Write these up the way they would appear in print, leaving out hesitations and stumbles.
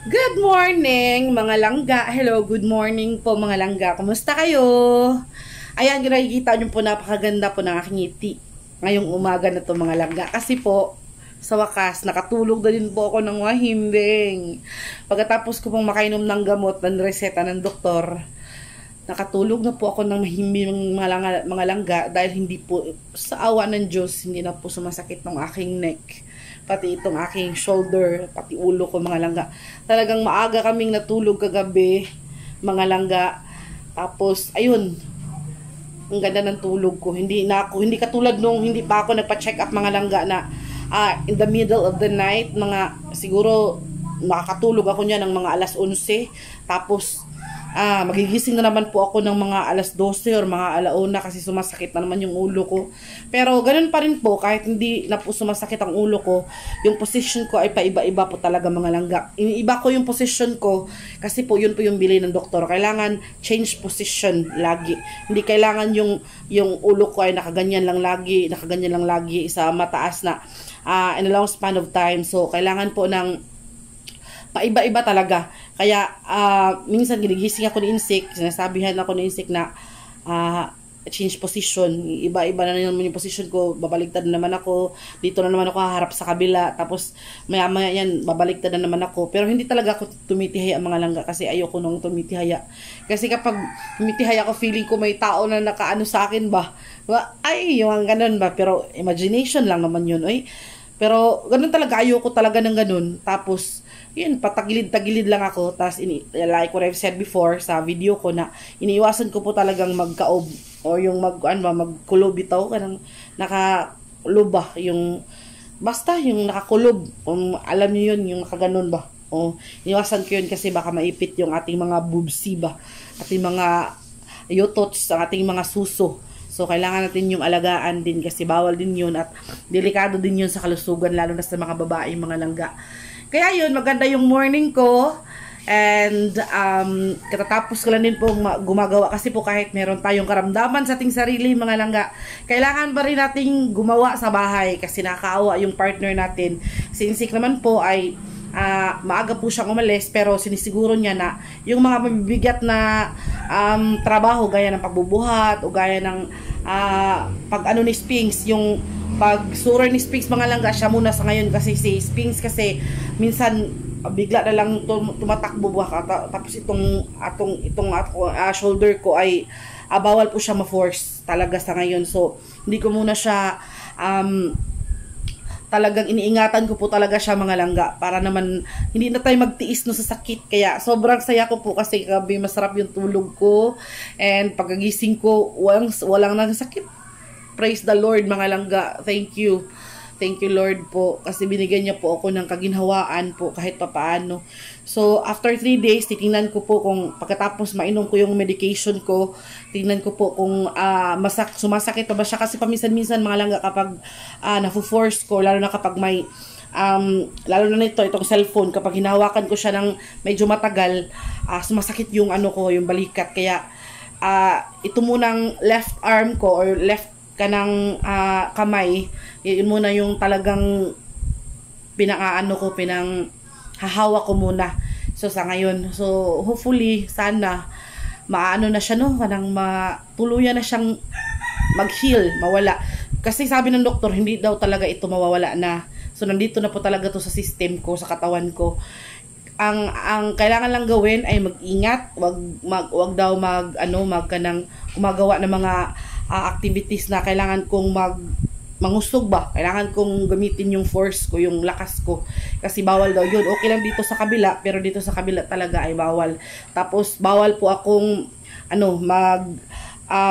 Good morning, mga langga. Hello, good morning po mga langga. Kumusta kayo? Ayan, nakikita niyo po napakaganda po ng aking ngiti ngayong umaga na to mga langga. Kasi po, sa wakas, nakatulog na din po ako ng mahimbing. Pagkatapos ko pong makainom ng gamot ng reseta ng doktor, nakatulog na po ako ng mahimbing mga langga dahil hindi po sa awa ng Diyos, hindi na po sumasakit ng aking neck, pati itong aking shoulder, pati ulo ko mga langga. Talagang maaga kaming natulog kagabi, mga langga. Tapos, ayun, ang ganda ng tulog ko. Hindi katulad nung hindi pa ako nagpa-check up mga langga na in the middle of the night, mga siguro makakatulog ako niya ng mga alas 11. Tapos, magigising na naman po ako ng mga alas 12 or mga alauna kasi sumasakit na naman yung ulo ko. Pero ganun pa rin po, kahit hindi na po sumasakit ang ulo ko, yung position ko ay paiba-iba po talaga mga langga. Iniiba ko yung position ko kasi po yun po yung bili ng doktor. Kailangan change position lagi. Hindi kailangan yung ulo ko ay nakaganyan lang lagi sa mataas na in a long span of time. So, kailangan po ng paiba-iba talaga. Kaya, minsan ginigising ako ni Insik, sinasabihan ako ni Insik na change position. Iba-iba na naman yung position ko, babaligtad na naman ako, dito na naman ako haharap sa kabila, tapos maya-maya yan, babaligtad na naman ako. Pero hindi talaga ako tumitihaya mga langga kasi ayoko nung tumitihaya. Kasi kapag tumitihaya ako, feeling ko may tao na nakaano sa akin ba? Ay, yung ganun ba? Pero imagination lang naman yun, oy. Pero ganun talaga, ayoko talaga ng ganun. Tapos, yun, patagilid-tagilid lang ako. Tapos, like what I've said before sa video ko na iniiwasan ko po talagang magkaob o yung magkulob ito. Kanang nakakulob ba? Yung, basta yung nakakulob. Alam niyo yun, yung nakaganon ba? O, iniwasan ko yun kasi baka maipit yung ating mga boobsy ba? Ating mga yotots, ang ating mga suso. So, kailangan natin yung alagaan din kasi bawal din yun at delikado din yun sa kalusugan lalo na sa mga babaeng mga langga. Kaya yun, maganda yung morning ko and katatapos ko lang din pong gumagawa kasi po kahit meron tayong karamdaman sa ating sarili mga langga, kailangan pa rin nating gumawa sa bahay kasi nakakaawa yung partner natin. Si Insik naman po ay maaga po siyang umalis pero sinisiguro niya na yung mga mabibigat na trabaho gaya ng pagbubuhat o gaya ng pag ano ni Spinks, yung pag sura ni Spinks mga langga, siya muna sa ngayon kasi si Spinks kasi minsan bigla na lang tumatakbo ba tapos itong shoulder ko ay bawal po siya ma-force talaga sa ngayon. So hindi ko muna siya talagang iniingatan ko po talaga siya mga langga para naman hindi na tayo magtiis no sa sakit. Kaya sobrang saya ko po kasi gabi masarap yung tulog ko and pagkagising ko walang nasakit. Praise the Lord mga langga. Thank you. Thank you Lord po kasi binigyan niya po ako ng kaginhawaan po kahit papaano. So after 3 days titingnan ko po kung pagkatapos mainom ko yung medication ko, tingnan ko po kung sumasakit pa ba siya kasi paminsan-minsan mga langga kapag na-force ko lalo na kapag may lalo na itong cellphone kapag hinahawakan ko siya ng medyo matagal, sumasakit yung yung balikat. Kaya ito munang left arm ko or left kanang kamay, yun muna yung talagang pinang hahawa ko muna. So sa ngayon, so hopefully sana maano na siya no, kanang matuluyan na siyang mag-heal, mawala. Kasi sabi ng doktor, hindi daw talaga ito mawawala na. So nandito na po talaga to sa system ko, sa katawan ko. Ang kailangan lang gawin ay mag-ingat, wag daw kanang gumagawa ng mga activities na kailangan kong mangusog ba? Kailangan kong gamitin yung force ko, yung lakas ko. Kasi bawal daw yun. Okay lang dito sa kabila, pero dito sa kabila talaga ay bawal. Tapos bawal po akong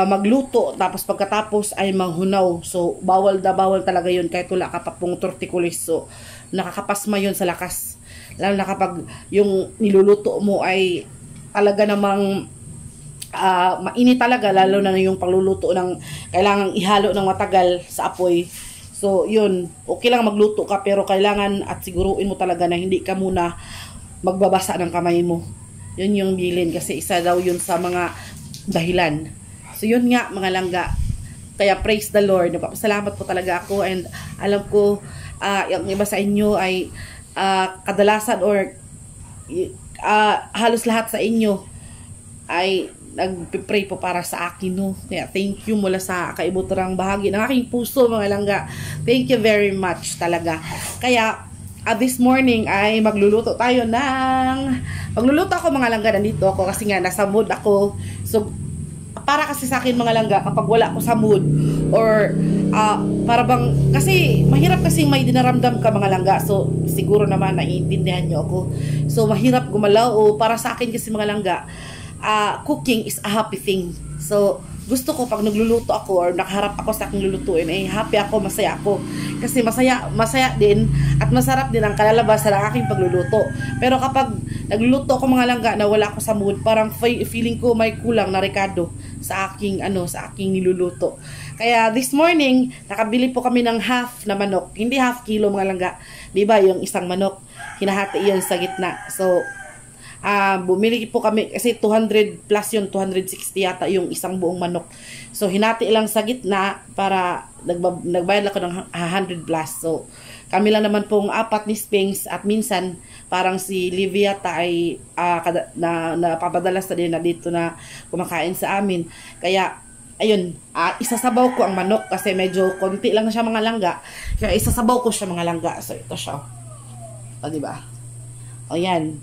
magluto tapos pagkatapos ay manghunaw. So bawal talaga yun kahit wala ka pa pong torticolis. So nakakapasma yun sa lakas. Lalo na kapag yung niluluto mo ay talaga namang mainit talaga, lalo na yung pagluluto ng kailangang ihalo ng matagal sa apoy. So yun, okay lang magluto ka pero kailangan at siguruin mo talaga na hindi ka muna magbabasa ng kamay mo. Yun yung bilin kasi isa daw yun sa mga dahilan. So yun nga mga langga, kaya praise the Lord, nagpapasalamat po talaga ako and alam ko yung iba sa inyo ay kadalasan or halos lahat sa inyo ay nagpipray po para sa akin, no? Kaya thank you mula sa kaibuturang bahagi ng aking puso, mga langga. Thank you very much talaga. Kaya this morning ay magluluto ako, mga langga. Nandito ako kasi nga nasa mood ako. So para kasi sa akin, mga langga, kapag wala ako sa mood or para bang, kasi mahirap kasi may dinaramdam ka, mga langga. So siguro naman naiintindihan nyo ako. So mahirap gumalaw, o para sa akin kasi, mga langga, cooking is a happy thing. So gusto ko pag nagluluto ako or nakaharap ako sa aking lulutuin, ay happy ako, masaya ako. Kasi masaya din at masarap din ang kalalabasan ng aking pagluluto. Pero kapag nagluluto ako, mga langga, na wala ako sa mood, parang feeling ko may kulang na rekado sa aking niluluto. Kaya this morning, nakabili po kami ng half na manok. Hindi half kilo, mga langga. 'Di ba, yung isang manok, hinahati 'yan sa gitna. So bumili po kami kasi 200 plus yun, 260 yata yung isang buong manok. So hinati lang sa gitna para nagbayad ako ng 100 plus. So kami lang naman pong apat ni Spings, at minsan parang si Livia ay napapadalas na din na dito na kumakain sa amin. Kaya ayun, isasabaw ko ang manok kasi medyo konti lang na siya, mga langga. Kaya isasabaw ko siya, mga langga. So ito siya. O diba? O yan.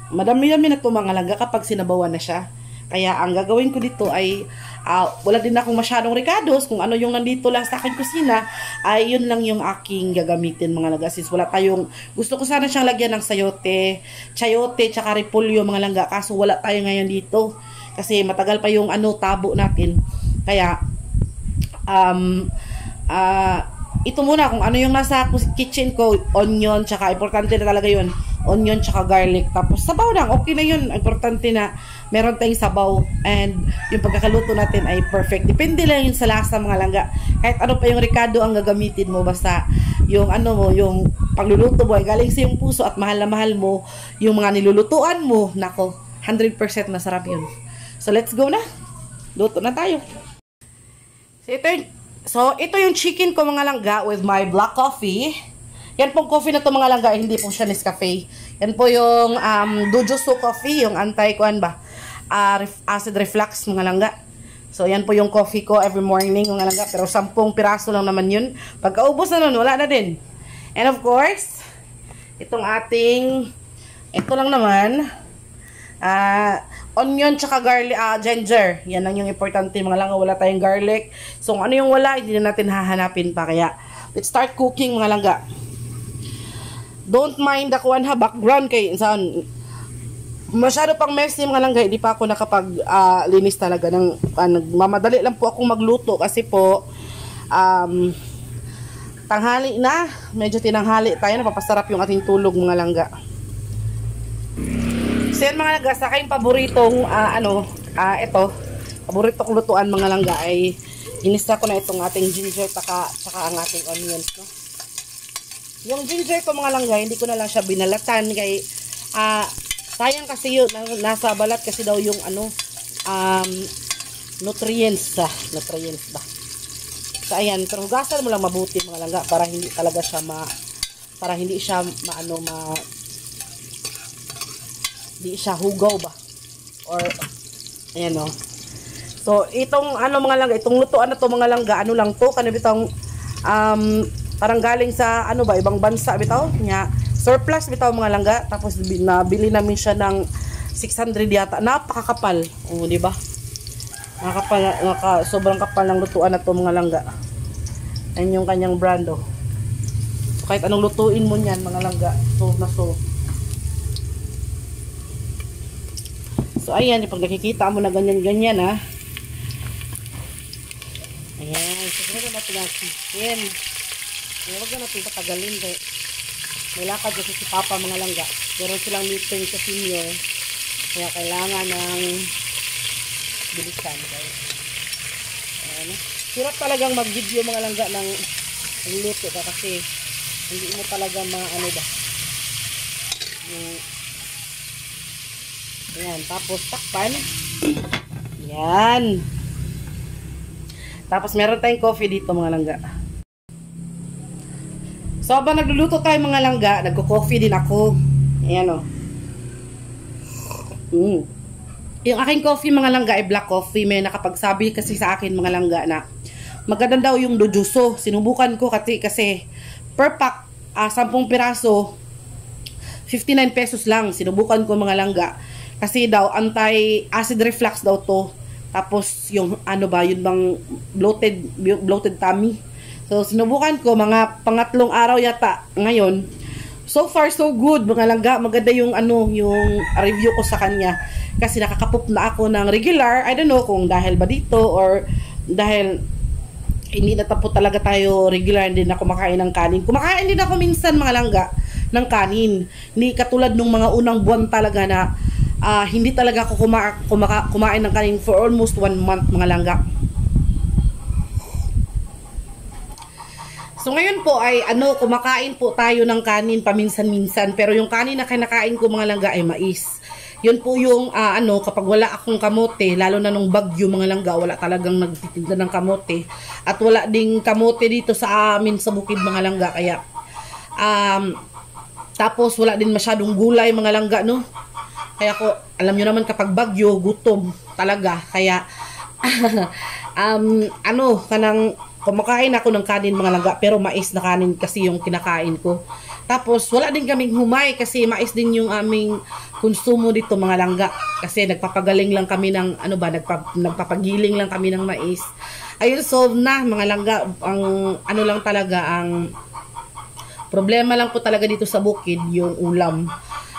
Madami-dami na ito, mga langga, kapag sinabawan na siya. Kaya ang gagawin ko dito ay wala din akong masyadong recados. Kung ano yung nandito lang sa aking kusina, ay yun lang yung aking gagamitin, mga langga. Since wala tayong, gusto ko sana siyang lagyan ng sayote, chayote, tsaka repolyo, mga langga. Kaso wala tayo ngayon dito. Kasi matagal pa yung tabo natin. Kaya ito muna kung ano yung nasa kitchen ko. Onion, tsaka importante na talaga yun, onion tsaka garlic. Tapos sabaw lang, okay na yun. Importante na meron tayong sabaw, and yung pagkakaluto natin ay perfect. Depende lang yun sa lasa, mga langga. Kahit ano pa yung rekado ang gagamitin mo, basta yung yung pagluluto mo ay galing sa yung puso at mahal na mahal mo yung mga nilulutuan mo, nako, 100% masarap yun. So let's go na, luto na tayo. So ito yung chicken ko, mga langga, with my black coffee. Yan pong coffee na to, mga langga, hindi po siya Nescafe. Yan po yung Dojusu coffee, yung acid reflux, mga langga. So yan po yung coffee ko every morning, mga langga. Pero 10 piraso lang naman yun. Pagkaubos na nun, wala na din. And of course, itong ating, ito lang naman, onion tsaka garlic, ginger. Yan lang yung importante, mga langga. Wala tayong garlic. So kung ano yung wala, hindi na natin hahanapin pa. Kaya let's start cooking, mga langga. Don't mind the background kay saan. Masyado pang messy, mga langga. Hindi pa ako nakapag-linis talaga. Nagmamadali lang po akong magluto kasi po tanghali na. Medyo tinanghali tayo. Napapasarap yung ating tulog, mga langga. So yan, mga langga, sa aking paboritong ito, paborito kong lutuan, mga langga, ay inista ko na itong ating ginger tsaka ang ating onions, no? Yung ginger ko, mga langga, hindi ko na lang siya binalatan kay sayang kasi yun, nasa balat kasi daw yung nutrients ba. So ayan, pero hugasan mo lang mabuti, mga langga, para hindi talaga siya hindi siya hugaw ba, or ayan, no. So itong mga langga, itong lutuan na to, mga langga, lang to, kanibitang parang galing sa ibang bansa bitaw nya, surplus bitaw, mga langga. Tapos nabili namin siya ng 600 yata. Napakakapal, di ba? Sobrang kapal ng lutuan na to, mga langga. Yan yung kanyang brand, oh. So, kahit anong lutuin mo niyan, mga langga, so ayan, pag nakikita mo na ganyan, ha. Ayan, susunod na natin ang chicken. Huwag na natin patagalin, kaya may lakad kasi si Papa, mga langga. Meron silang meeting sa senior, kaya kailangan ng bilisan, guys. Ayan. Hirap talagang mag-video, mga langga, ng luto ka kasi hindi mo talaga ayan, tapos takpan. Ayan. Tapos meron tayong coffee dito, mga langga. So habang nagluluto tayo, mga langga, nagko-coffee din ako. Ayan, oh. Mm. Yung aking coffee mga langga ay black coffee. May nakapagsabi kasi sa akin mga langga na maganda daw yung dojuso. Sinubukan ko kasi per pack 10 piraso 59 pesos lang. Sinubukan ko mga langga. Kasi daw anti-acid reflux daw to. Tapos yung ano ba, yun bang bloated tummy. So sinubukan ko mga pangatlong araw yata ngayon. So far so good mga langga. Maganda yung yung review ko sa kanya. Kasi nakakapop na ako ng regular. I don't know kung dahil ba dito or dahil hindi na po talaga tayo regular, hindi na kumakain ng kanin. Kumakain din ako minsan mga langga ng kanin. Hindi katulad nung mga unang buwan talaga na hindi talaga ako kumain ng kanin for almost 1 month mga langga. So ngayon po ay kumakain po tayo ng kanin paminsan-minsan, pero yung kanin na kinakain ko mga langga ay mais. Yun po yung kapag wala akong kamote, lalo na nung bagyo mga langga, wala talagang nagtitinda ng kamote. At wala ding kamote dito sa amin sa bukid mga langga, kaya tapos wala din masyadong gulay mga langga, no? Kaya alam nyo naman kapag bagyo, gutom talaga. Kaya kanang kumakain ako ng kanin mga langga, pero mais na kanin kasi yung kinakain ko. Tapos wala din kaming humay kasi mais din yung aming konsumo dito mga langga. Kasi nagpapagaling lang kami ng nagpapagiling lang kami ng mais. Ayun, solve na mga langga. Ang lang talaga, ang problema lang po talaga dito sa bukid, yung ulam.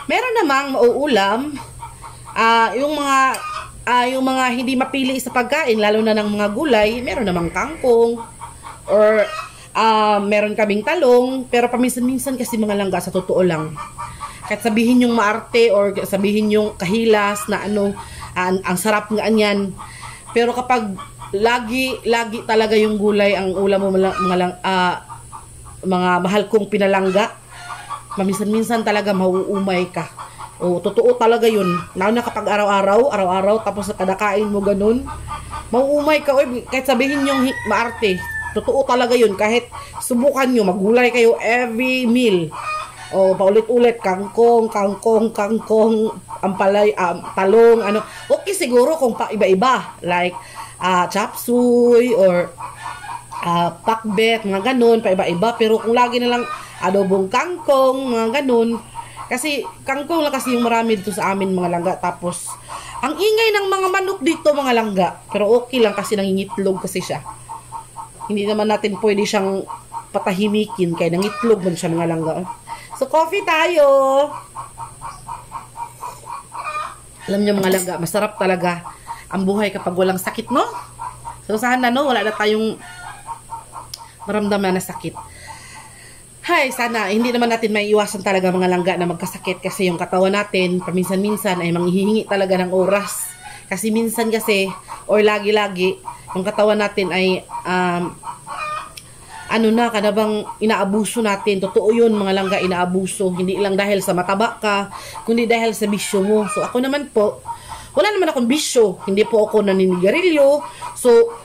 Meron namang mauulam, yung mga hindi mapili sa pagkain, lalo na ng mga gulay, meron namang kangkong, or meron kaming talong, pero paminsan-minsan kasi mga langga, sa totoo lang, kahit sabihin yung maarte or sabihin yung kahilas na ang sarap nga anyan, pero kapag lagi talaga yung gulay ang ulam mo mga mahal kong pinalangga, paminsan-minsan talaga mauumay ka. O totoo talaga yun. Lalo na kapag araw-araw, tapos kadakain mo ganun, mauumay ka. Kahit sabihin yung maarte, totoo talaga yun. Kahit subukan nyo, maggulay kayo every meal. O paulit-ulit, kangkong, ampalay, talong, okay siguro kung iba-iba. Like, chop suey, or pakbet, mga ganun, paiba-iba. Pero kung lagi na lang adobong kangkong, mga ganun, kasi kangkong lang kasi yung marami dito sa amin mga langga. Tapos ang ingay ng mga manok dito mga langga, pero okay lang kasi nangingitlog kasi siya. Hindi naman natin pwede siyang patahimikin kaya nangitlog man siya mga langga. So coffee tayo. Alam niyo mga langga, masarap talaga ang buhay kapag walang sakit, no? So sana wala na tayong maramdaman na sakit. Hay, sana hindi naman natin maiiwasan talaga mga langga na magkasakit, kasi yung katawan natin paminsan-minsan ay manghihingi talaga ng oras. Kasi minsan kasi, or lagi-lagi, yung katawan natin ay kanabang inaabuso natin. Totoo yun mga langga, inaabuso. Hindi lang dahil sa mataba ka, kundi dahil sa bisyo mo. So ako naman po, wala naman akong bisyo. Hindi po ako naninigarilyo. So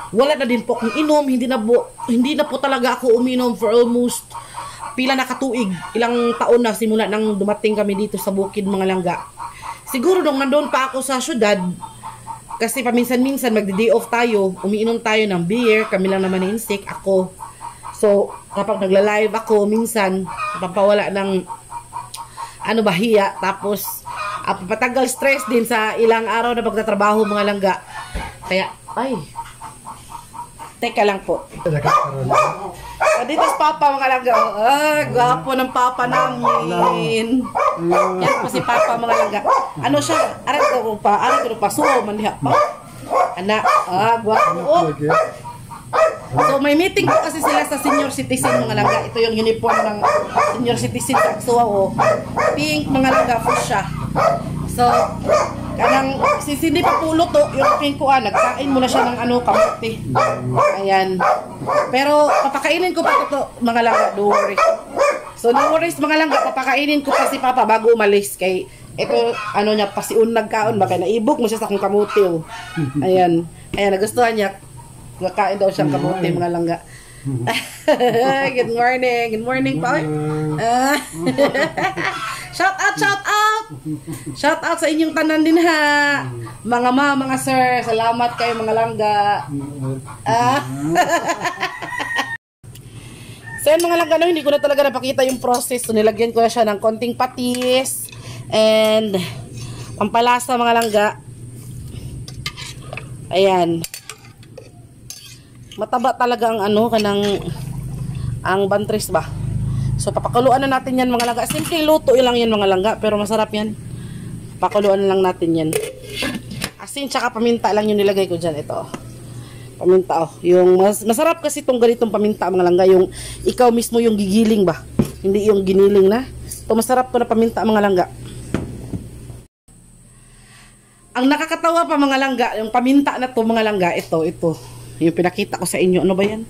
wala na din po akong inom. Hindi na po talaga ako uminom for almost pila na katuig. Ilang taon na simula nang dumating kami dito sa bukid mga langga. Siguro nung nandoon pa ako sa syudad, kasi paminsan-minsan magdi-day off tayo, umiinom tayo ng beer, kami lang naman ni insik, ako. So kapag nagla-live ako, minsan pampawala ng bahiya, tapos patagal stress din sa ilang araw na pagtatrabaho mga langga. Kaya teka lang po. Dito si Papa mga langga. Gwapo ng Papa namin. Yan po si Papa mga langga. Ano siya? Aray ko pa. Suwa man diha pa. Gwapo. So may meeting po kasi sila sa senior citizen mga langga. Ito yung uniform ng senior citizen sa Aksuwa. Pink mga langga po siya. So kanang hindi pa pulo to yung aking nagkain muna siya ng kamote. Ayan. Pero papakainin ko pa to mga langga, don't worry. So no worries mga langga, papakainin ko pa si Papa bago umalis, kay ito niya pasiun nagkaon baka naibog mo siya sa akong kamote. Ayan. Nagustuhan niya. Nagkain daw siyang kamote mga langga. Good morning pa. Shout out Shout out sa inyong tanan din ha. Mga mga sir, salamat kayo mga langga. So yun mga langga, no, hindi ko na talaga napakita yung process. So nilagyan ko na siya ng konting patis and pampalasa mga langga. Ayan. Mataba talaga ang ano kanang ang bantris ba. So papakuluan na natin yan mga langga. Simple luto lang yan mga langga, pero masarap yan. Pakuluan lang natin yan. Asin tsaka paminta lang yung nilagay ko dyan. Ito. Paminta oh. Yung masarap kasi itong ganitong paminta mga langga. Yung ikaw mismo yung gigiling ba. Hindi yung giniling na. Ito masarap to na paminta mga langga. Ang nakakatawa pa mga langga, yung paminta na to mga langga, ito. Yung pinakita ko sa inyo. Ano ba yan?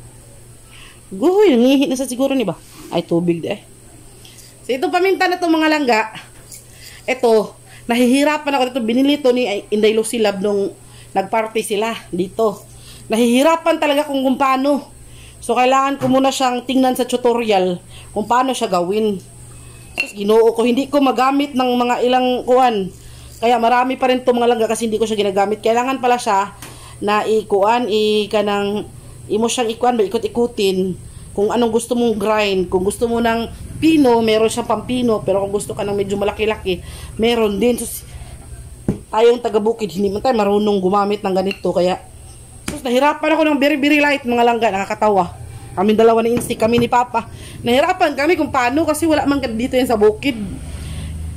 Guhoy, nangihi na sa siguro ni ba? Ay, tubig de. So, itong paminta na to mga langga, ito, nahihirapan ako dito. Binili to ni Inday Lucy Lab nung nagparty sila dito. Nahihirapan talaga kung paano. So, kailangan ko muna siyang tingnan sa tutorial kung paano siya gawin. So, ginoo ko. Hindi ko magamit ng mga ilang kuwan. Kaya marami pa rin to mga langga kasi hindi ko siya ginagamit. Kailangan pala siya na ikuan, ikanang imo siyang ikuan, ikot-ikutin kung anong gusto mong grind. Kung gusto mo ng pino, meron siyang pampino. Pero kung gusto ka ng medyo malaki-laki, meron din. So, tayong taga-bukid, hindi man tayo marunong gumamit ng ganito. Kaya, so, nahirapan ako ng very light mga langga. Nakakatawa. Kami dalawa ni Insti, kami ni Papa. Nahirapan kami kung paano kasi wala man dito yan sa bukid.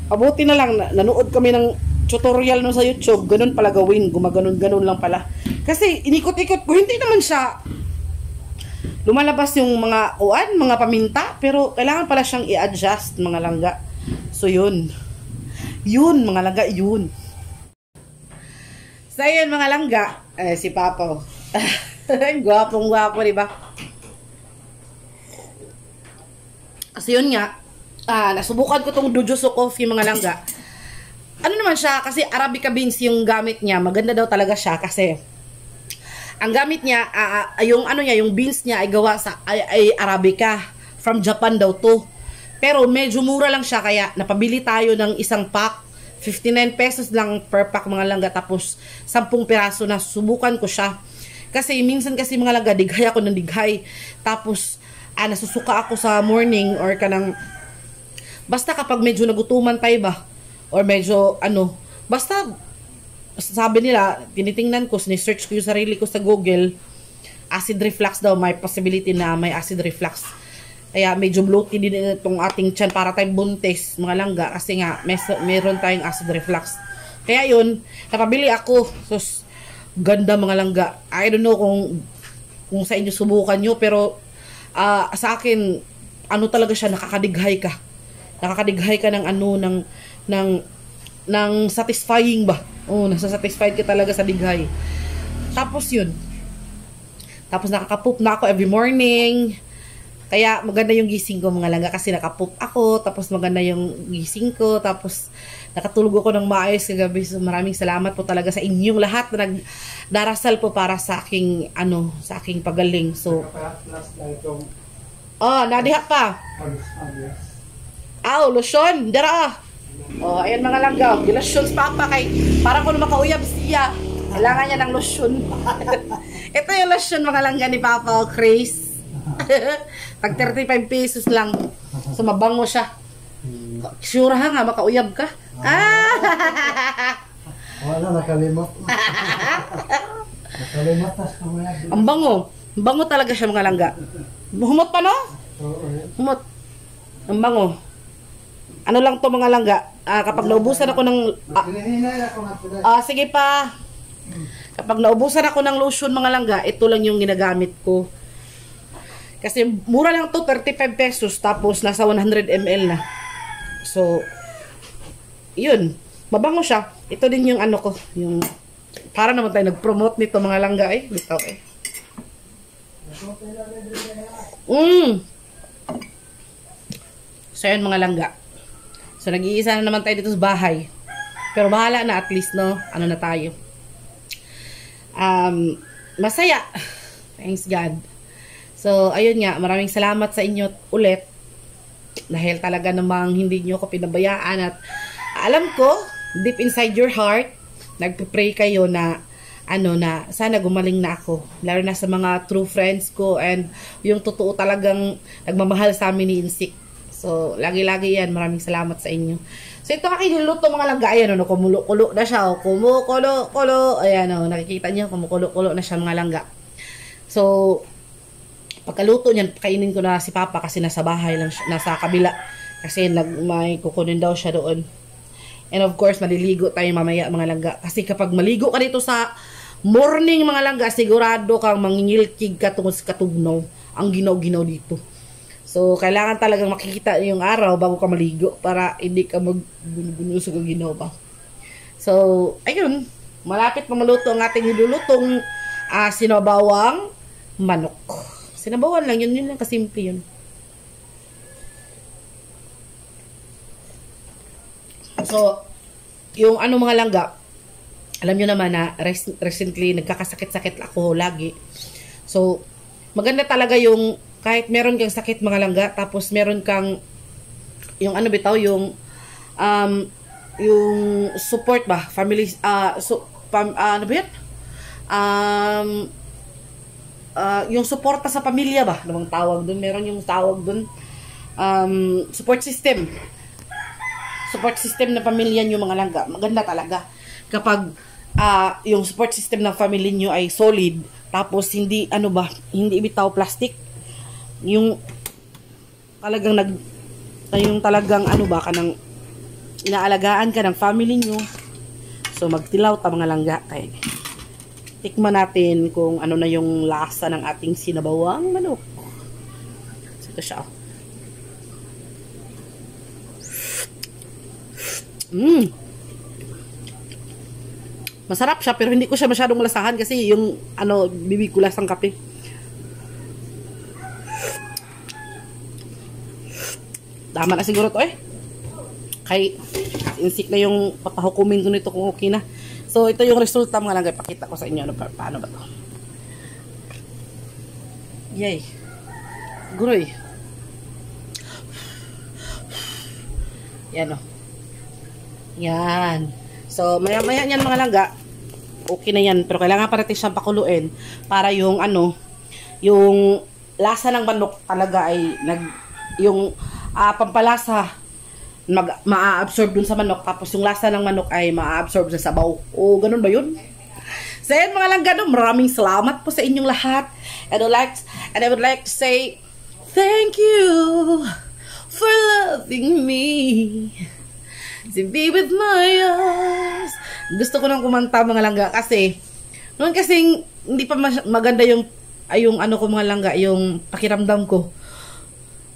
Abuti na lang, nanood kami ng tutorial no sa YouTube. Ganun pala gawin. Gumaganon-ganon lang pala. Kasi inikot-ikot ko, hindi naman siya lumalabas yung mga uan, mga paminta, pero kailangan pala siyang i-adjust mga langga. So yun. Yun mga langga, yun. So yun mga langga, si Papa. Gwapong-gwapo, diba? Kasi yun nga, nasubukan ko tong Dujuso coffee mga langga. Ano naman siya, kasi Arabica beans yung gamit niya. Maganda daw talaga siya kasi ang gamit niya, yung ano niya, yung beans niya ay gawa sa ay Arabica. From Japan daw to. Pero medyo mura lang siya kaya napabili tayo ng isang pack. 59 pesos lang per pack mga langga. Tapos 10 piraso na subukan ko siya. Kasi minsan kasi mga langga, dighay ako ng dighay. Tapos nasusuka ako sa morning or kanang basta kapag medyo nagutuman tayo ba or medyo basta sabi nila, tinitingnan ko, ni-search ko yung sarili ko sa Google, acid reflux daw, may possibility na may acid reflux. Kaya medyo bloated din itong ating tiyan para tayong buntis, mga langga, kasi nga meron tayong acid reflux. Kaya yun, napabili ako. So, ganda mga langga. I don't know kung sa inyo subukan nyo, pero sa akin, talaga siya, nakakadighay ka. Nakakadighay ka ng satisfying ba? Nasa-satisfied ka talaga sa dighay. Tapos yun. Tapos nakaka-poop na ako every morning. Kaya maganda yung gising ko mga langga kasi naka-poop ako. Tapos maganda yung gising ko. Tapos nakatulog ako ng maayos kagabi. So maraming salamat po talaga sa inyong lahat na nagdarasal po para sa aking sa aking pagaling. So nadiha pa. Lotion. Dara. Ayan mga langga. Lotion sa Papa kay parang kung makauyab siya. Kailangan niya ng lotion. Ito yung lotion mga langga ni Papa, Chris. Pag 35 pesos lang. So mabango siya. Sure ha nga, makauyab ka. Wala, nakalimot. Nakalimot na sa mga. Ang bango. Ang bango talaga siya mga langga. Humot pa no? Humot. Ang bango. Ano lang to mga langga? Kapag naubusan ako ng sige pa. Kapag naubusan ako ng lotion mga langga, ito lang yung ginagamit ko. Kasi mura lang to, 35 pesos tapos nasa 100 ml na. So yun, mabango siya. Ito din yung ko, yung para naman tayo nag-promote nito mga langga bitaw So yun mga langga. So, nag-iisa na naman tayo dito sa bahay. Pero bahala na at least, no? Na tayo. Masaya. Thanks God. So, ayun nga. Maraming salamat sa inyo ulit. Dahil talaga namang hindi nyo ako pinabayaan at Alam ko, deep inside your heart, nagpe-pray kayo na na sana gumaling na ako. Lalo na sa mga true friends ko and yung totoo talagang nagmamahal sa amin ni Insik. So, lagi-lagi yan. Maraming salamat sa inyo. So, ito aking niluto mga langga. Ayan, kumulo-kulo na siya. Kumukulo-kulo. Ayan, nakikita niyo, kumukulo-kulo na siya mga langga. So, pagkaluto niyan, kainin ko na si Papa kasi nasa bahay lang siya, nasa kabila. Kasi may kukunin daw siya doon. And of course, maliligo tayo mamaya mga langga. Kasi kapag maligo ka dito sa morning mga langga, sigurado kang mangingilkig ka tungkol sa katugnaw. Ang ginaw-ginaw dito. So, kailangan talagang makikita yung araw bago ka maligo para hindi ka magbuno sa ginaw ba. So, ayun. Malapit na maluto ang ating nilulutong sinabawang manok. Sinabawan lang yun. Yun lang kasimple yun. So, yung mga langga, alam nyo naman na recently nagkakasakit-sakit ako lagi. So, maganda talaga yung kahit meron kang sakit mga langga, tapos meron kang yung yung support ba, family ano ba yan? Yung suporta sa pamilya ba? Ano bang tawag doon? Meron yung tawag doon. Support system. Support system ng pamilya nyo mga langga. Maganda talaga. Kapag yung support system ng family nyo ay solid, tapos hindi hindi bitaw plastic. Yung talagang kanang inaalagaan ka ng family nyo. So magtilaw ta mga langga. Kaya tikman natin kung ano na yung lasa ng ating sinabawang manok. So, ito siya. Masarap siya pero hindi ko siya masyadong malasahan kasi yung bibig ko lasang kape. Tama na siguro to Kay Insik na yung papahukumin ko nito kung okay na. So ito yung resulta mga langga. Pakita ko sa inyo paano ba to. Yay. Guroy. Yan Yan. So maya-maya yan mga langga. Okay na yan. Pero kailangan pa natin siyang pakuluin para yung yung lasa ng manok talaga ay yung pampalasa ma-absorb dun sa manok, tapos yung lasa ng manok ay ma-absorb sa sabaw. O ganun ba yun? So yan mga langga, maraming salamat po sa inyong lahat. And I would like to say thank you for loving me, to be with my eyes. Gusto ko nang kumanta mga langga kasi noon kasing hindi pa maganda yung ko mga langga, yung pakiramdam ko.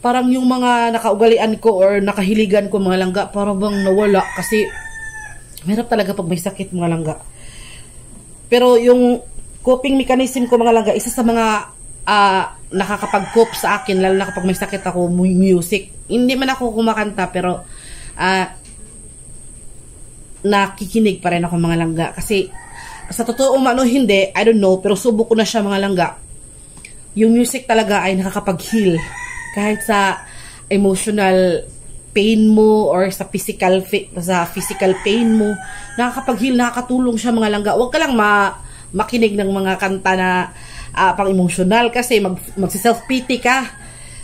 Parang yung mga nakaugalian ko or nakahiligan ko mga langga, parang bang nawala kasi mahirap talaga pag may sakit mga langga. Pero yung coping mechanism ko mga langga, isa sa mga nakakapag-cope sa akin, lalo na kapag may sakit ako, music. Hindi man ako kumakanta pero nakikinig pa rin ako mga langga. Kasi sa totoo hindi, I don't know, pero subok ko na siya mga langga. Yung music talaga ay nakakapag-heal. Kahit sa emotional pain mo or sa physical pain mo, nakakapag-heal, nakakatulong siya mga langga. Huwag ka lang makinig ng mga kanta na pang-emotional kasi magsi-self-pity ka.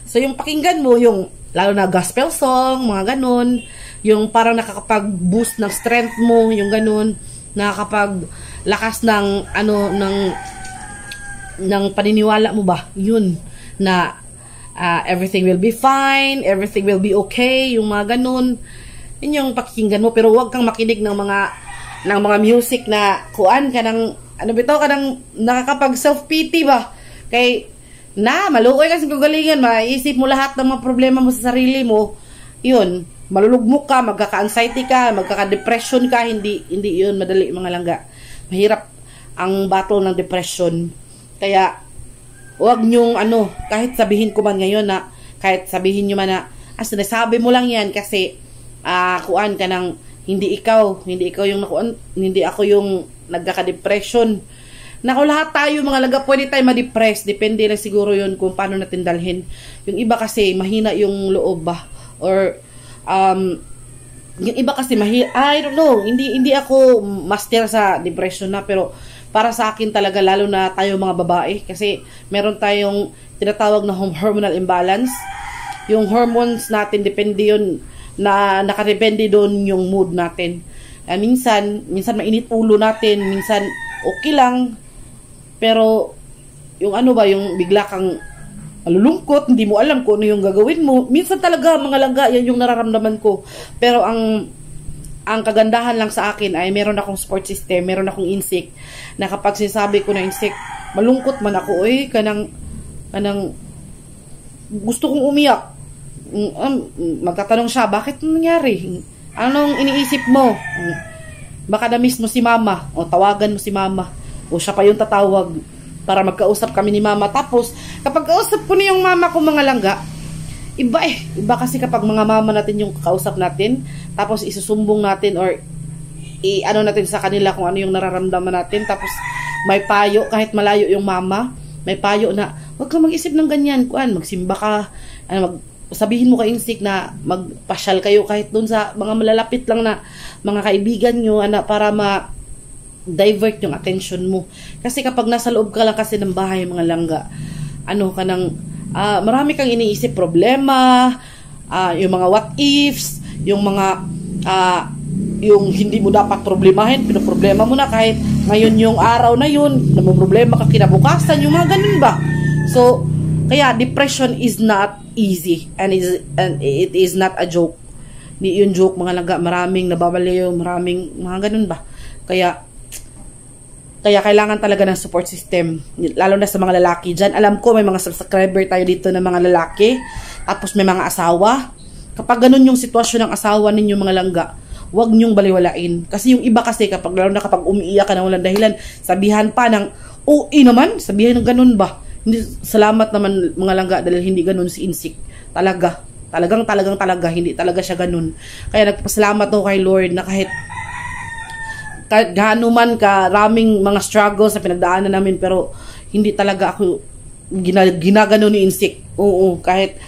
So yung pakinggan mo, yung lalo na gospel song, mga ganun, yung parang nakakapag-boost ng strength mo, yung ganun, nakakapag-lakas ng ng paniniwala mo ba, yun, na everything will be fine, everything will be okay, yung mga ganun. Yun yung pakikinggan mo, pero huwag kang makinig ng mga music na kuan ka ng ka ng nakakapag self-pity ba? Kay maluoy kasi kagalingan, maisip mo lahat ng mga problema mo sa sarili mo. Yun, malulugmok ka, magkaka-anxiety ka, magkaka-depression ka, hindi yun madali mga langga. Mahirap ang battle ng depression. Kaya huwag nyong kahit sabihin ko man ngayon na, kahit sabihin nyo man na, sinasabi mo lang yan kasi, kuan ka ng, hindi ako yung nagkaka-depression. Naku, lahat tayo mga langga, pwede tayo ma-depress. Depende lang siguro yun kung paano natin dalhin. Yung iba kasi, mahina yung loob ba? Or, yung iba kasi I don't know, hindi ako master sa depression na, pero para sa akin talaga, lalo na tayo mga babae, kasi meron tayong tinatawag na hormonal imbalance. Yung hormones natin, depende yun, na nakadepende doon yung mood natin. Minsan mainit ulo natin, minsan okay lang, pero yung ano ba, yung bigla kang malulungkot, hindi mo alam kung ano yung gagawin mo. Minsan talaga, mga langga, yan yung nararamdaman ko. Pero ang kagandahan lang sa akin ay meron akong support system, meron akong insik, na kapag sinasabi ko na insik, malungkot man ako, kanang gusto kong umiyak. Magtatanong siya, bakit nangyari? Anong iniisip mo? Baka na-miss mo si mama, o tawagan mo si mama, o siya pa yung tatawag para magkausap kami ni mama. Tapos, kapag kausap ko na yung mama ko, mga langga, iba kasi kapag mga mama natin yung kausap natin, tapos isusumbong natin or ano natin sa kanila kung ano yung nararamdaman natin, tapos may payo, kahit malayo yung mama, may payo na, huwag kang mag-isip ng ganyan, magsimba ka, sabihin mo kay insik na magpasyal kayo kahit dun sa mga malalapit lang na mga kaibigan nyo, para divert yung attention mo. Kasi kapag nasa loob ka lang kasi ng bahay, mga langga, marami kang iniisip problema, yung mga what ifs, yung mga yung hindi mo dapat problemahin, pinoproblema mo na kahit ngayon yung araw na yun, problema ka kinabukasan, yung mga ganun ba. So, kaya depression is not easy, and it is not a joke. Di yung joke, mga langga, maraming nababaliw, maraming mga ganun ba. Kaya kailangan talaga ng support system, lalo na sa mga lalaki dyan. Alam ko may mga subscriber tayo dito na mga lalaki, tapos may mga asawa. Kapag ganun yung sitwasyon ng asawa ninyo, mga langga, huwag nyong baliwalain. Kasi yung iba kasi, lalo na kapag umiiyak ka ng walang dahilan, sabihan pa ng, naman, sabihan ng ganun ba. Hindi, salamat naman, mga langga, dahil hindi ganun si insik. Talagang hindi talaga siya ganun. Kaya nagpasalamat ako kay Lord na kahit gaano man karaming mga struggles sa pinagdaanan namin, pero hindi talaga ako ginagano ni insik. Oo, kahit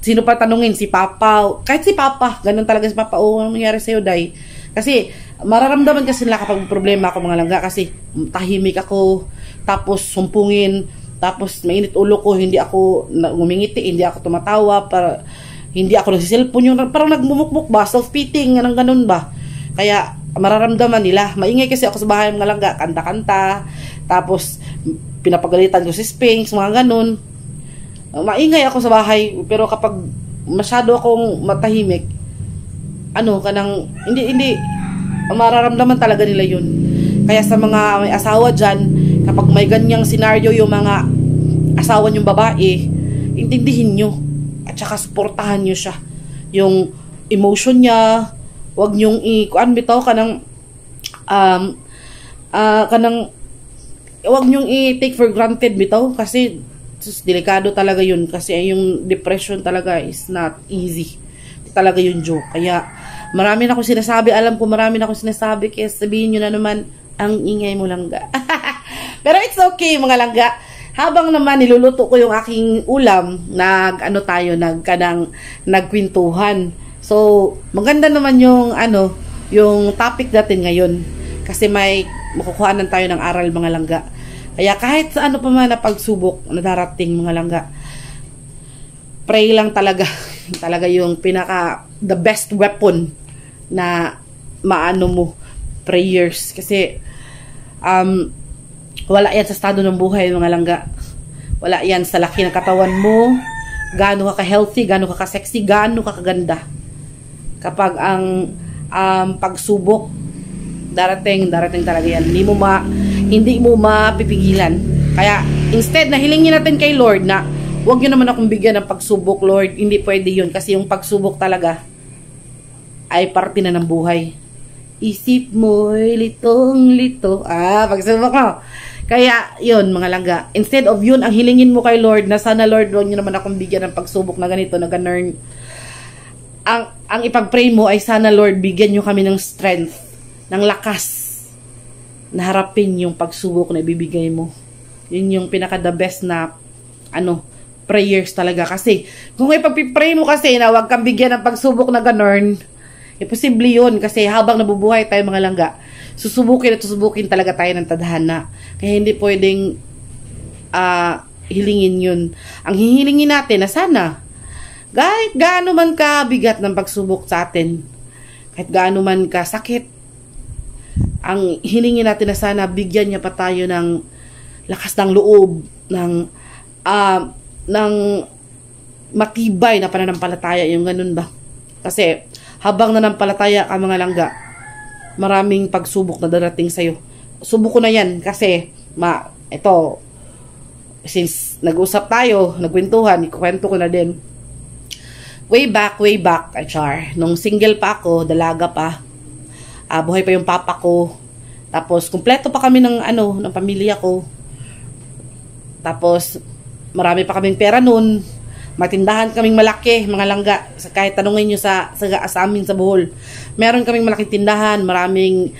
sino pa tanungin, kahit si Papa, ganun talaga si Papa, anong nangyari sa'yo, Day? Kasi mararamdaman kasi nila kapag problema ako, mga langga, kasi tahimik ako, tapos sumpungin, tapos mainit ulo ko, hindi ako ngumingiti, hindi ako tumatawa, hindi ako nagsiselfon, yung parang nagmumukmuk ba, self-pitying, ganun ba. Kaya mararamdaman nila, maingay kasi ako sa bahay, mga langga, kanta-kanta, tapos pinapagalitan ko si Sphinx, mga ganun. Maingay ako sa bahay, pero kapag masyado akong matahimik, hindi mararamdaman talaga nila yun. Kaya sa mga may asawa dyan, kapag may ganyang senaryo yung mga asawa niyong babae, intindihin nyo, at saka suportahan nyo siya. Yung emotion niya, wag niyong wag niyong i-take for granted bitaw, kasi delikado talaga yun, kasi yung depression talaga is not easy talaga yung joke. Kaya marami na akong sinasabi, alam ko marami na akong sinasabi, kaya sabihin nyo na naman, ang ingay mo, langga. Pero it's okay, mga langga. Habang naman niluluto ko yung aking ulam, nagkwentuhan. So maganda naman yung yung topic natin ngayon, kasi may makukuhanan tayo ng aral, mga langga. Kaya kahit sa ano pa man na pagsubok na darating, mga langga, pray lang talaga. Talaga yung the best weapon na maano mo, prayers. Kasi wala yan sa estado ng buhay, mga langga. Wala yan sa laki ng katawan mo, gaano ka ka-healthy, gaano ka ka-sexy, gaano ka kaganda. Kapag ang pagsubok darating talaga yan. Hindi mo mapipigilan. Kaya instead na hilingin natin kay Lord na huwag nyo naman akong bigyan ng pagsubok, Lord. Hindi pwede yun, kasi yung pagsubok talaga ay parte na ng buhay. Isip mo'y litong-lito. Pagsubok mo. Kaya yun, mga langga, instead of yun, ang hilingin mo kay Lord na sana, Lord, huwag nyo naman akong bigyan ng pagsubok na ganito, na ganun. Ang ipag-pray mo ay sana, Lord, bigyan nyo kami ng strength, ng lakas na harapin yung pagsubok na ibibigay mo. Yun yung pinaka-the best na prayers talaga. Kasi kung ipag-pray mo kasi na huwag kang bigyan ng pagsubok na ganun, Imposible yun kasi habang nabubuhay tayo mga langga, susubukin at susubukin talaga tayo ng tadhana. Kaya hindi pwedeng hilingin yun. Ang hihilingin natin na sana, kahit gaano man kabigat ng pagsubok sa atin, kahit gaano man kasakit, ang hilingin natin na sana bigyan niya pa tayo ng lakas ng loob, ng matibay na pananampalataya, yung ganun ba? Kasi habang nanampalataya ka mga langga, maraming pagsubok na darating sa'yo. Subok ko na yan kasi, ito, since nag-usap tayo, nagkwentuhan, ikukwento ko na din. Way back, nung single pa ako, dalaga pa, buhay pa yung papa ko, tapos kumpleto pa kami ng pamilya ko, tapos marami pa kaming pera nun, matindahan kaming malaki, mga langga. Kahit tanungin nyo sa amin sa Bohol, meron kaming malaking tindahan, maraming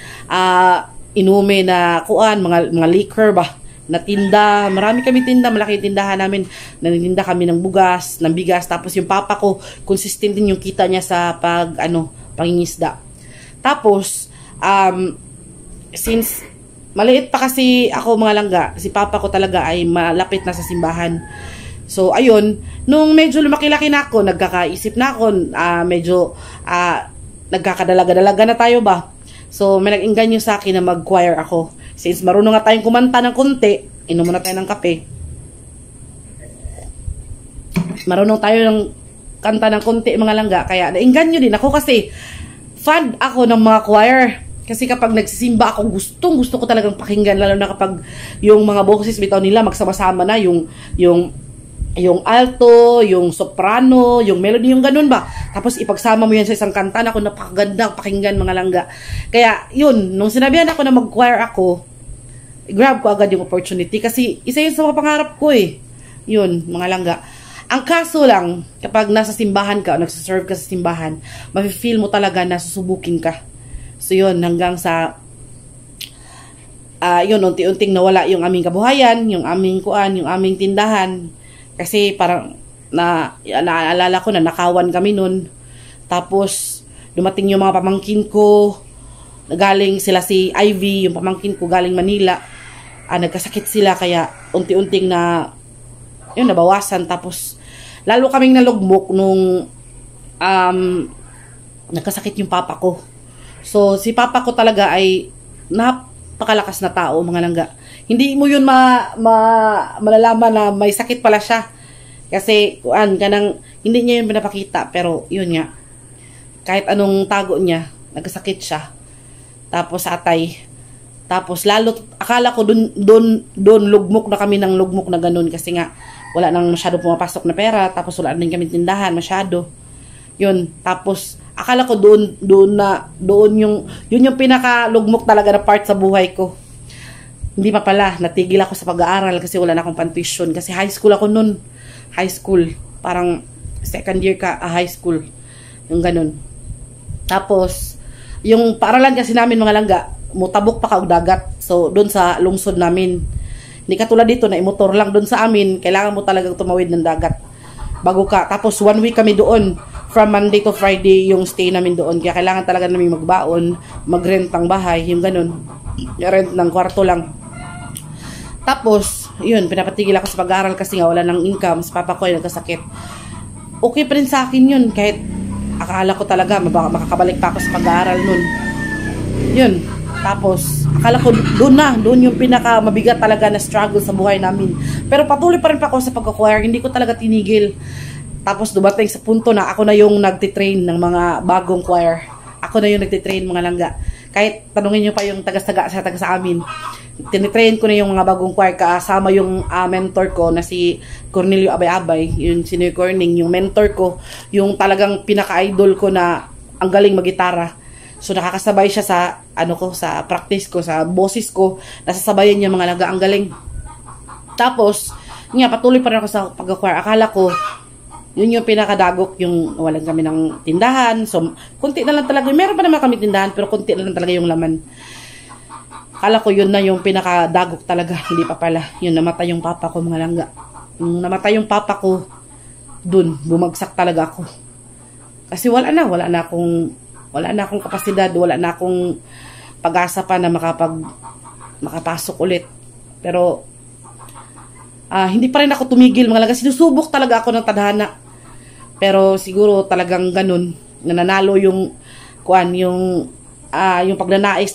inume na mga liquor ba, na tinda, marami kami tinda, malaking tindahan namin, nanitinda kami ng bigas, tapos yung papa ko, consistent din yung kita niya sa pangingisda. Tapos, since maliit pa kasi ako mga langga, si papa ko talaga ay malapit na sa simbahan. So, ayun, nung medyo lumaki-laki na ako, nagkakaisip na ako, medyo nagkakadalaga-dalaga na tayo ba? So, may nag-inganyo sa akin na mag-choir ako. Since marunong nga tayong kumanta ng konti, inom muna tayo ng kape. Marunong tayo ng kanta ng konti mga langga, kaya nainganyo din ako kasi fan ako ng mga choir. Kasi kapag nagsisimba ako, gusto ko talagang pakinggan, lalo na kapag yung mga boses bitaw nila magsama-sama na, yung alto, yung soprano, yung melody, yung ganun ba. Tapos ipagsama mo yan sa isang kanta, ako napakaganda pakinggan mga langga. Kaya yun, nung sinabihan ako na mag-choir ako, grab ko agad yung opportunity kasi isa yun sa mga pangarap ko eh. Yun, mga langga. Ang kaso lang, kapag nasa simbahan ka o nagsaserve ka sa simbahan, mafe-feel mo talaga na susubukin ka. So yun, hanggang sa yun, unti-unting nawala yung aming kabuhayan, yung aming tindahan. Kasi parang naalala ko na nakawan kami nun. Tapos dumating yung mga pamangkin ko, galing sila si Ivy, yung pamangkin ko galing Manila. Nagkasakit sila kaya unti-unting nabawasan. Tapos lalo kaming nalugmok nung nagkasakit yung papa ko. So si papa ko talaga ay napakalakas na tao mga langga. Hindi mo yun malalaman na may sakit pala siya. Kasi hindi niya yun pinapakita. Pero yun nga, kahit anong tago niya, nagkasakit siya. Tapos atay. Tapos lalo, akala ko doon lugmok na kami ng lugmok na ganun. Kasi nga, wala nang masyado pumapasok na pera. Tapos wala nang kami tindahan masyado. Yun. Tapos akala ko doon yung pinaka-lugmok talaga na part sa buhay ko. Hindi pa pala, natigil ako sa pag-aaral kasi wala na akong pan-tuition. Kasi high school ako nun. High school. Parang second year ka, high school. Yung ganun. Tapos, yung paaralan kasi namin mga langga, mutabok pa kaog dagat. So, doon sa lungsod namin. Hindi katulad dito na imotor lang doon sa amin. Kailangan mo talagang tumawid ng dagat. Bago ka. Tapos, 1 week kami doon. From Monday to Friday yung stay namin doon. Kaya kailangan talaga namin magbaon, mag-rent ng bahay, yung ganun. Rent ng kwarto lang. Tapos, yun, pinapatigil ako sa pag-aaral kasi nga wala ng income. Sa papa ko ay nagkasakit. Okay pa rin sa akin yun. Kahit akala ko talaga makakabalik pa ako sa pag-aaral nun. Yun. Tapos, akala ko doon yung pinaka mabigat talaga na struggle sa buhay namin. Pero patuloy pa rin pa ako sa pag-acquire. Hindi ko talaga tinigil. Tapos dumating sa punto na ako na yung nagtitrain ng mga bagong choir. Ako na yung nagtitrain mga langga. Kahit tanungin nyo pa yung taga sa amin. Tinitrain ko na yung mga bagong choir kasama yung mentor ko na si Cornelio Abay-Abay, yung senior Corning, yung mentor ko, yung talagang pinaka-idol ko na ang galing magitara. So nakakasabay siya sa sa practice ko, sa boses ko, nasasabayan niya mga laga, ang galing. Tapos, patuloy pa rin ako sa pag-choir. Akala ko yun yung pinakadagok, yung walan kami ng tindahan. So, kunti na lang talaga. Meron pa naman kami tindahan, pero kunti na lang talaga yung laman. Akala ko yun na yung pinakadagok talaga. Hindi pa pala. Yun, namatay yung papa ko mga langga. Nung namatay yung papa ko, dun, bumagsak talaga ako. Kasi wala na akong Wala na akong kapasidad, wala na akong pag-asa pa na makapasok ulit. Pero, hindi pa rin ako tumigil mga langga. Sinusubok talaga ako ng tadhana. Pero siguro talagang ganun, nananalo yung pagnanais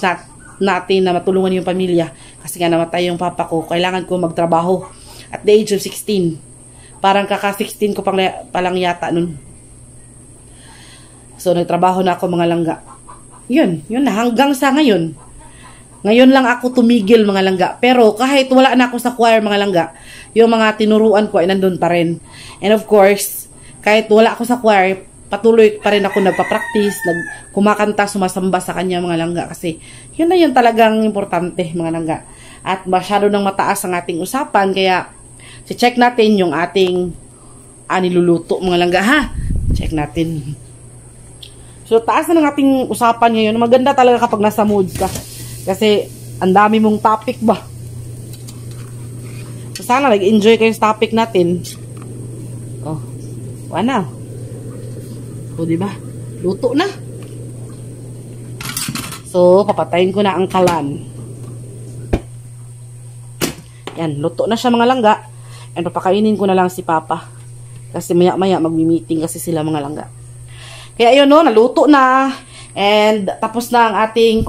natin na matulungan yung pamilya. Kasi nga namatay yung papa ko, kailangan ko magtrabaho at the age of 16. Parang kaka-16 ko palang yata nun. So, nagtrabaho na ako mga langga. Yun na, hanggang sa ngayon. Ngayon lang ako tumigil mga langga. Pero kahit wala na ako sa choir mga langga, yung mga tinuruan ko ay nandun pa rin. And of course, kahit wala ako sa choir, patuloy pa rin ako nagpa-practice, kumakanta, sumasamba sa kanya mga langga. Kasi yun na yun talagang importante mga langga. At masyado nang mataas ang ating usapan, kaya check natin yung ating niluluto mga langga ha. Check natin. So, taas na ng ating usapan ngayon. Maganda talaga kapag nasa mood ka. Kasi, ang dami mong topic ba? So, sana nag-enjoy kayo sa topic natin. Oh, wala. O, diba? Luto na. So, papatayin ko na ang kalan. Yan, luto na siya mga langga. And papakainin ko na lang si Papa. Kasi maya-maya magmi-meeting kasi sila mga langga. Kaya yun no, naluto na. And tapos na ang ating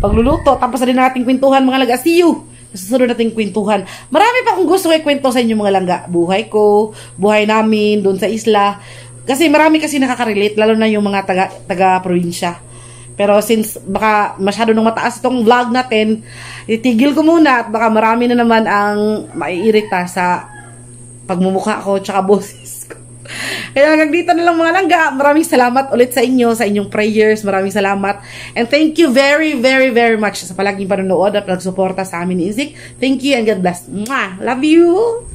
pagluluto. Tapos na din ang ating kwentuhan mga langga. See you! Susunod nating kwentuhan. Marami pa akong gusto kwento sa inyo mga langga. Buhay ko, buhay namin, doon sa isla. Kasi marami kasi nakaka-relate, lalo na yung mga taga-probinsya. Pero since baka masyado nang mataas itong vlog natin, itigil ko muna at baka marami na naman ang maiirita sa pagmumukha ko tsaka boses ko. Kaya hanggang dito na lang mga langga. Maraming salamat ulit sa inyo, sa inyong prayers. Maraming salamat. And thank you very, very, very much sa palaging panonood at pagsuporta sa amin ni Inzik. Thank you and God bless. Mwah! Love you!